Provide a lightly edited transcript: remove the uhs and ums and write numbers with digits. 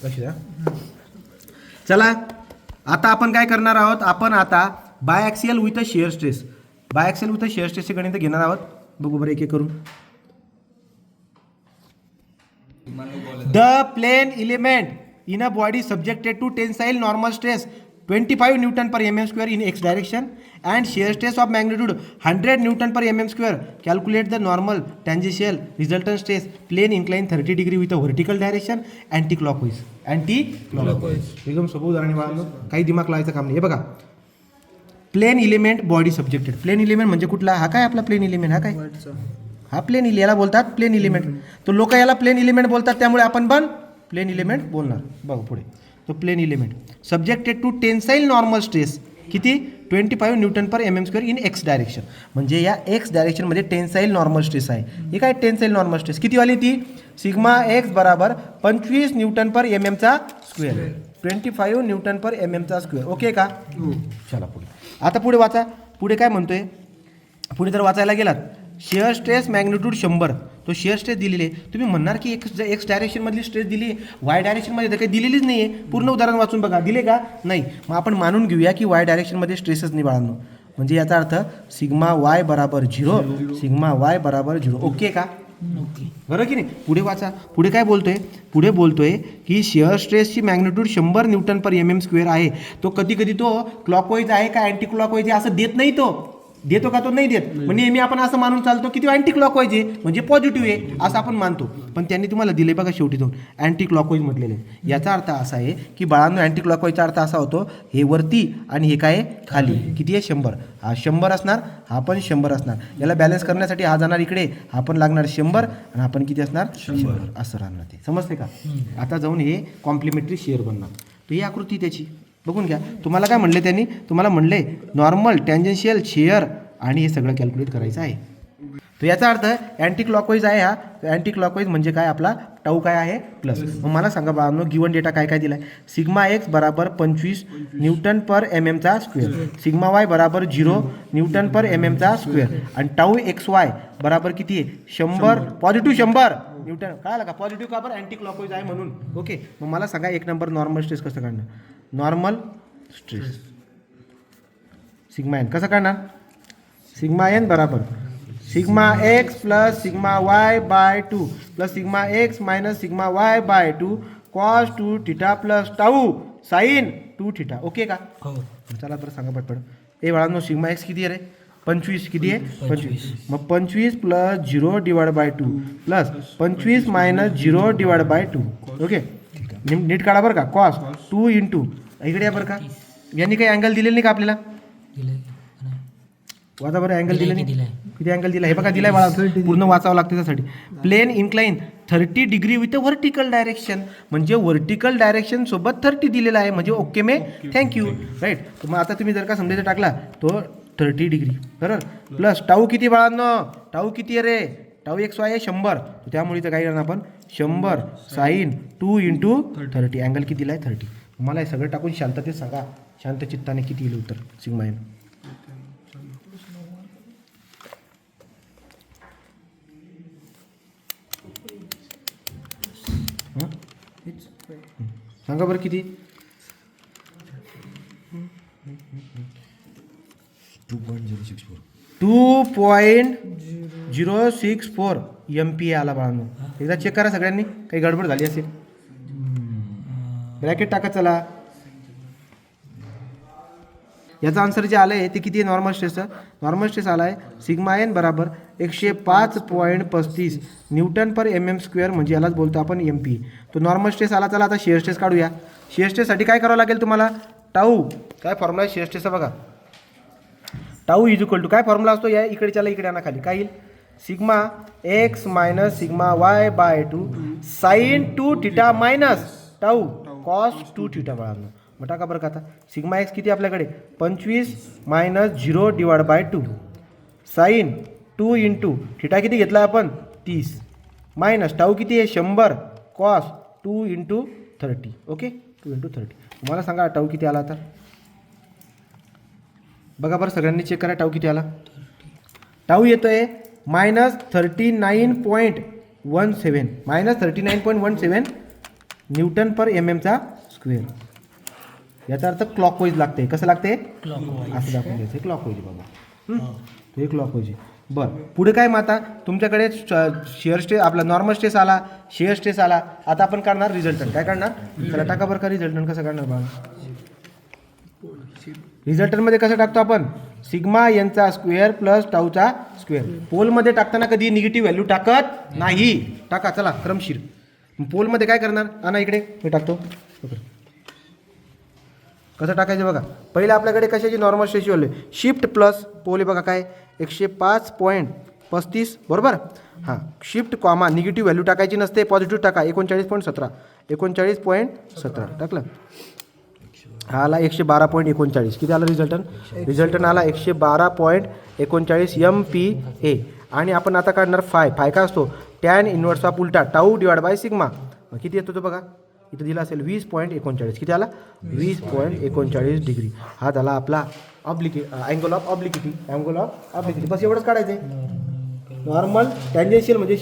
लक्ष द्या. चला आता आपण काय करणार आहोत, आपण आता biaxial with a shear stress, biaxial with a shear स्ट्रेसचे गणित घेणार आहोत. बघू बरं एक एक करून. The plane element in a body subjected to tensile normal stress 25 Newton per mm square in x direction and shear stress of magnitude 100 Newton per mm square. Calculate the normal tangential resultant stress plane inclined 30 degree with a vertical direction anti-clockwise. एकदम सोपं उदाहरण आहे बाळांनो, काही दिमाग लावायचं काम नाही. हे बघा, plane element body subjected. Plane element म्हणजे कुठला? हा काय आपला प्लेन एलिमेंट, हा काय? हा प्लेन याला बोलतात प्लेन एलिमेंट. तो लोक याला प्लेन एलिमेंट बोलतात, त्यामुळे आपण पण प्लेन एलिमेंट बोलणार. बघा पुढे, तो plane element subjected to tensile normal stress किती? 25 Newton per mm square in X direction. म्हणजे या एक्स डायरेक्शनमध्ये टेन्साइल नॉर्मल स्ट्रेस आहे. हे काय टेन्साइल नॉर्मल स्ट्रेस किती वाली ती? सिग्मा एक्स बराबर 25 Newton per mm चा स्क्वेअर, 25 Newton per mm चा स्क्वेअर. ओके का? चला पुढे. आता पुढे वाचा. पुढे काय म्हणतोय? पुढे जर वाचायला गेलात, शेअर स्ट्रेस मॅग्निट्यूड 100. तो शेअर स्ट्रेस दिलेली आहे. तुम्ही म्हणणार की एक्स डायरेक्शनमधली स्ट्रेस दिली आहे, वाय डायरेक्शनमध्ये तर काही दिलेलीच नाही आहे. पूर्ण उदाहरण वाचून बघा, दिले का? नाही. मग आपण मानून घेऊया की वाय डायरेक्शनमध्ये स्ट्रेसच नाही बाळांनो. म्हणजे याचा अर्थ सिग्मा वाय बराबर 0, सिग्मा वाय बराबर 0. ओके का? बरं की नाही? पुढे वाचा. पुढे काय बोलतोय? पुढे बोलतोय की शेअर स्ट्रेसची magnitude 100 Newton per mm square आहे. तो कधी कधी तो क्लॉकवाईज आहे का अँटी क्लॉकवाईज आहे असं देत नाही. तो देतो का? तो नाही देत. म्हणजे नेहमी आपण असं मानून चालतो की तो अँटी क्लॉकवाईज आहे म्हणजे पॉझिटिव्ह आहे असं आपण मानतो. पण त्यांनी तुम्हाला दिले बघा शेवटी जाऊन अँटी क्लॉकवाईज म्हटलेले. याचा अर्थ असा आहे की बाळांनो, अँटी क्लॉकवाईजचा अर्थ असा होतो, हे वरती आणि हे काय खाली. किती आहे? 100. हा 100 असणार, हा पण 100 असणार. याला बॅलन्स करण्यासाठी हा जाणार इकडे, हा पण लागणार 100 आणि आपण किती असणार? 100 असं राहणार. ते समजते का? आता जाऊन हे कॉम्प्लिमेंटरी शेअर बनणार. तर ही आकृती त्याची बघून घ्या. तुम्हाला काय म्हणले त्यांनी? तुम्हाला म्हणले नॉर्मल टँजेन्शियल शेअर आणि हे सगळं कॅल्क्युलेट करायचं आहे. तर याचा अर्थ अँटी क्लॉकवाईज आहे. हा अँटी क्लॉकवाईज म्हणजे काय? आपला टाऊ काय आहे? प्लस. मग मला सांगा बाळांनो, गिवन डेटा काय काय दिला आहे? सिग्मा एक्स बराबर 25 Newton per mm चा स्क्वेअर, सिग्मा वाय बराबर 0 Newton per mm चा स्क्वेअर आणि टाऊ एक्स वाय बराबर किती आहे? 100 पॉझिटिव्ह 100 न्यूटन. कळालं का? पॉझिटिव्ह का? बरं अँटी क्लॉकवाईज आहे म्हणून. ओके. मग मला सांगा एक नंबर नॉर्मल स्ट्रेस कसं काढणार? नॉर्मल स्ट्रेस सिग्मा एन कसं काढणार? सिग्मा एन बराबर sigma X plus sigma Y by 2 plus sigma X minus sigma Y by 2 cos 2 theta plus tau sine 2 theta. Okay का? हो. चला बरं सांगा पटपट. ए बाळांनो, सिग्मा एक्स किती आहे रे? 25. किती आहे? 25. मग 25 plus 0 divide by 2 plus 25 minus 0 divide by 2. Okay. नीट काढा बरं का. कॉस 2 इंटू इकडे या बरं का. यांनी काही अँगल दिलेलं नाही का आपल्याला? वाचा बरं, अँगल दिले नाही. किती अँगल दिला? हे बघा दिलाय बाळा, पूर्ण वाचावं लागतं त्यासाठी. Plane incline 30 degree with vertical direction. म्हणजे व्हर्टिकल डायरेक्शन सोबत 30 दिलेला आहे. म्हणजे ओके मे थँक्यू. राईट. मग आता तुम्ही जर का समजायचा टाकला तो 30 डिग्री बरोबर प्लस टाऊ किती बाळांनो? टाऊ किती आहे रे? टाऊ एक्स वाय आहे 100. त्यामुळे इथं काय करणार आपण? 100 साइन 2 इंटू 30. अँगल किती दिला आहे? 30. मला हे सगळं टाकून शांततेत सांगा, शांत चित्ताने किती येईल उत्तर सिग्मा एन? सांगा बरं किती? 2.064 MPa आला बाळांनो. एकदा चेक करा सगळ्यांनी, काही गडबड झाली असेल. ब्रॅकेट टाका. चला, याचा आन्सर जे आलं आहे ते किती आहे नॉर्मल स्ट्रेसचं? नॉर्मल स्ट्रेस आला आहे सिग्मा एन बराबर 105.35 न्यूटन पर mm स्क्वेअर. म्हणजे यालाच बोलतो आपण MP. तो नॉर्मल स्ट्रेस आला. चला आता शेअर स्ट्रेस काढूया. शेअर स्ट्रेससाठी काय करावं लागेल तुम्हाला? टाऊ काय फॉर्म्युला आहे शेअर स्ट्रेसचा बघा. टाऊ इज इक्वल टू काय फॉर्म्युला असतो? या इकडे चला, इकडे आणा खाली. काय येईल? Sigma X minus sigma Y by 2 sine 2 theta minus tau cos 2 theta बाळांनो. मग टाका बरं का. आता सिग्मा एक्स किती आपल्याकडे? 25 minus 0 divide by 2 sine 2 into theta किती घेतला आपण? 30 मायनस टाऊ किती आहे? 100 कॉस 2 इंटू 30. ओके. 2 इंटू 30. मला सांगा टाऊ किती आला आता? बघा बरं सगळ्यांनी चेक करा टाऊ किती आला. टाऊ येतोय -39.17 -39.17 न्यूटन पर एम एमचा स्क्वेअर. याचा अर्थ क्लॉकवाईज लागते. कसं लागते? असं दाखवून घ्यायचं क्लॉकवाईज बाबा. हे क्लॉकवाईज आहे. बरं पुढे काय मग आता तुमच्याकडे शिअर स्ट्रेस आपला नॉर्मल स्ट्रेस आला, शिअर स्ट्रेस आला. आता आपण काढणार रिझल्टंट. काय काढणार? चला टाका बरं का रिझल्टंट कसं काढणार बाबा. रिझल्टंटमध्ये कसं टाकतो आपण? सिग्मा एनचा स्क्वेअर प्लस टाऊचा स्क्वेअर. पोलमध्ये टाकताना कधी निगेटिव्ह व्हॅल्यू टाकत नाही. टाका चला क्रमशीर. पोलमध्ये काय करणार? आणा इकडे मी टाकतो. कसं टाकायचं बघा. पहिले आपल्याकडे कशाची नॉर्मल स्ट्रेसची व्हॅल्यू शिफ्ट प्लस पोल आहे बघा काय 105.35 बरोबर. हां शिफ्ट कॉमा निगेटिव्ह व्हॅल्यू टाकायची नसते, पॉझिटिव्ह टाका. 39.17 39.17 टाकलं. हा आला 112.39. किती आला रिझल्टन? रिझल्टन आला 112.39 MPa. आणि आपण आता काढणार फाय. फाय काय असतो? टॅन इनवर्स ऑफ उलटा टाऊ डिवाइड बाय सिग्मा. किती येतो तो बघा इथं दिला असेल 20.39. किती आला? 20.39 डिग्री. हा झाला आपला अँगल ऑफ ऑब्लिकिटी. बस एवढंच काढायचं आहे. नॉर्मल टँजेन्शियल म्हणजे